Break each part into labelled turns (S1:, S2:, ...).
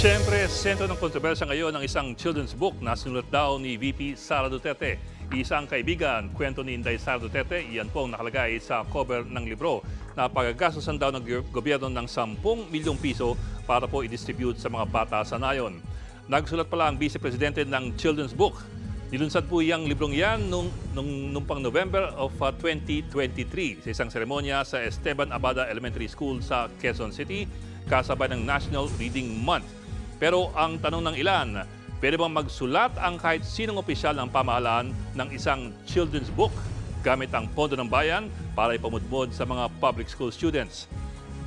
S1: Siyempre, sentro ng kontrobersya ngayon ang isang children's book na sinulat daw ni VP Sara Duterte. Isang kaibigan, kwento ni Inday Sara Duterte, iyan po ang nakalagay sa cover ng libro na pagagastosan daw ng gobyerno ng 10 milyong piso para po i-distribute sa mga bata sa nayon. Nagsulat pala ang Vice Presidente ng children's book. Nilunsad po iyang librong yan nung pang November of 2023 sa isang seremonya sa Esteban Abada Elementary School sa Quezon City, kasabay ng National Reading Month. Pero ang tanong ng ilan, pwede bang magsulat ang kahit sinong opisyal ng pamahalaan ng isang children's book gamit ang pondo ng bayan para ipamudmod sa mga public school students?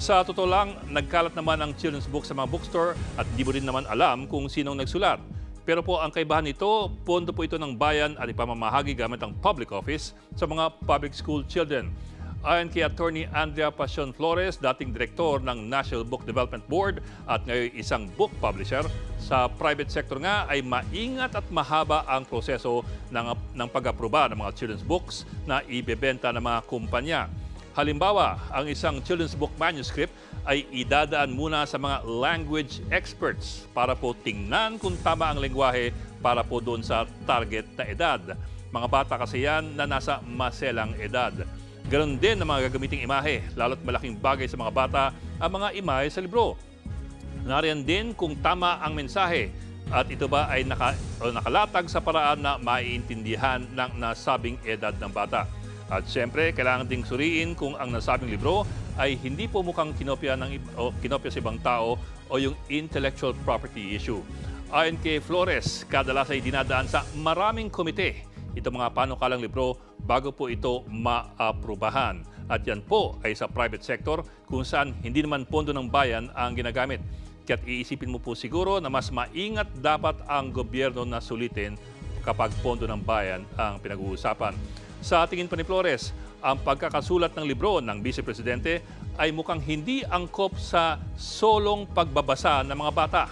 S1: Sa totoo lang, nagkalat naman ang children's book sa mga bookstore at di mo rin naman alam kung sinong nagsulat. Pero po ang kaibahan nito, pondo po ito ng bayan at ipamamahagi gamit ang public office sa mga public school children. Ayon kay Attorney Andrea Pasion Flores, dating direktor ng National Book Development Board at ngayon isang book publisher, sa private sector nga ay maingat at mahaba ang proseso ng pag-aproba ng mga children's books na ibebenta ng mga kumpanya. Halimbawa, ang isang children's book manuscript ay idadaan muna sa mga language experts para po tingnan kung tama ang lengguwahe para po doon sa target na edad. Mga bata kasi yan na nasa maselang edad. Ganon din ang mga gagamiting imahe, lalo't malaking bagay sa mga bata ang mga imahe sa libro. Nariyan din kung tama ang mensahe at ito ba ay nakalatag sa paraan na maiintindihan ng nasabing edad ng bata. At siyempre, kailangan ding suriin kung ang nasabing libro ay hindi po mukhang kinopya sa ibang tao o yung intellectual property issue. Ayon kay Flores, kadalas ay dinadaan sa maraming komite itong mga panukalang libro bago po ito maaprubahan. At yan po ay sa private sector kung saan hindi naman pondo ng bayan ang ginagamit. Kaya't iisipin mo po siguro na mas maingat dapat ang gobyerno na sulitin kapag pondo ng bayan ang pinag-uusapan. Sa tingin pa ni Flores, ang pagkakasulat ng libro ng Vice Presidente ay mukhang hindi angkop sa solong pagbabasa ng mga bata.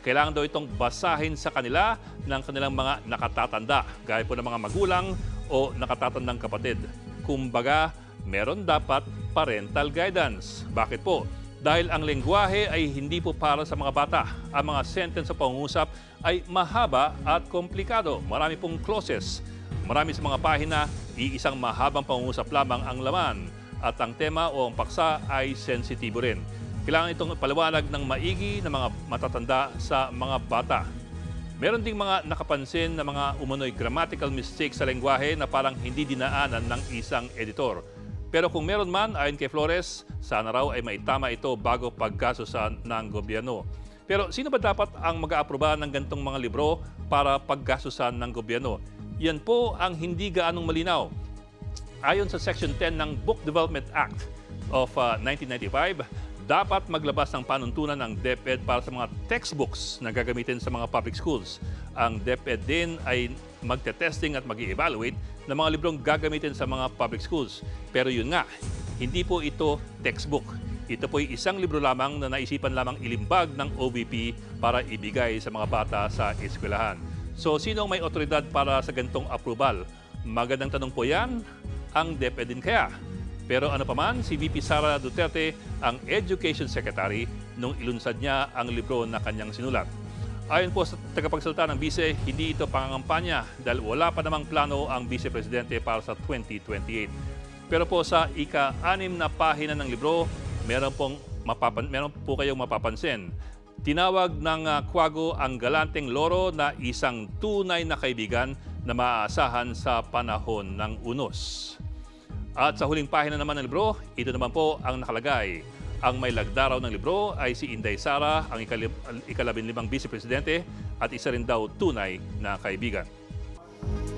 S1: Kailangan daw itong basahin sa kanila ng kanilang mga nakatatanda, gaya po ng mga magulang o nakatatandang kapatid. Kumbaga, meron dapat parental guidance. Bakit po? Dahil ang lengguwahe ay hindi po para sa mga bata. Ang mga sentence sa pangungusap ay mahaba at komplikado. Marami pong clauses. Marami sa mga pahina, iisang mahabang pangungusap lamang ang laman. At ang tema o ang paksa ay sensitibo rin. Kailangan itong paliwanag ng maigi ng mga matatanda sa mga bata. Meron ding mga nakapansin na mga umano'y grammatical mistakes sa lengguwahe na parang hindi dinaanan ng isang editor. Pero kung meron man, ayon kay Flores, sana raw ay maitama ito bago paggastusan ng gobyerno. Pero sino ba dapat ang mag-aaproba ng ganitong mga libro para paggastusan ng gobyerno? Yan po ang hindi gaanong malinaw. Ayon sa Section 10 ng Book Development Act of 1995, dapat maglabas ng panuntunan ng DepEd para sa mga textbooks na gagamitin sa mga public schools. Ang DepEd din ay magte-testing at mag-i-evaluate ng mga librong gagamitin sa mga public schools. Pero yun nga, hindi po ito textbook. Ito po ay isang libro lamang na naisipan lamang ilimbag ng OVP para ibigay sa mga bata sa eskwelahan. So, sino may otoridad para sa ganitong approval? Magandang tanong po yan, ang DepEd din kaya? Pero ano pa man, si VP Sara Duterte ang Education Secretary nung ilunsad niya ang libro na kanyang sinulat. Ayon po sa tagapagsalita ng Vice, hindi ito pangangampanya dahil wala pa namang plano ang Vice Presidente para sa 2028. Pero po sa ika-6 na pahina ng libro, meron po kayong mapapansin. Tinawag ng Quago ang galanteng loro na isang tunay na kaibigan na maaasahan sa panahon ng unos. At sa huling pahina naman ng libro, ito naman po ang nakalagay. Ang may lagdaraw ng libro ay si Inday Sara, ang ika-15 Vice Presidente at isa rin daw tunay na kaibigan.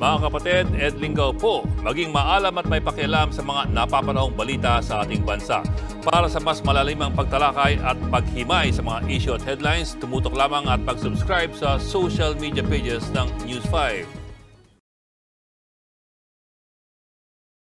S1: Mga kapatid, Ed Lingaw po, maging maalam at may pakialam sa mga napapanahong balita sa ating bansa. Para sa mas malalimang pagtalakay at paghimay sa mga issue at headlines, tumutok lamang at mag-subscribe sa social media pages ng News 5.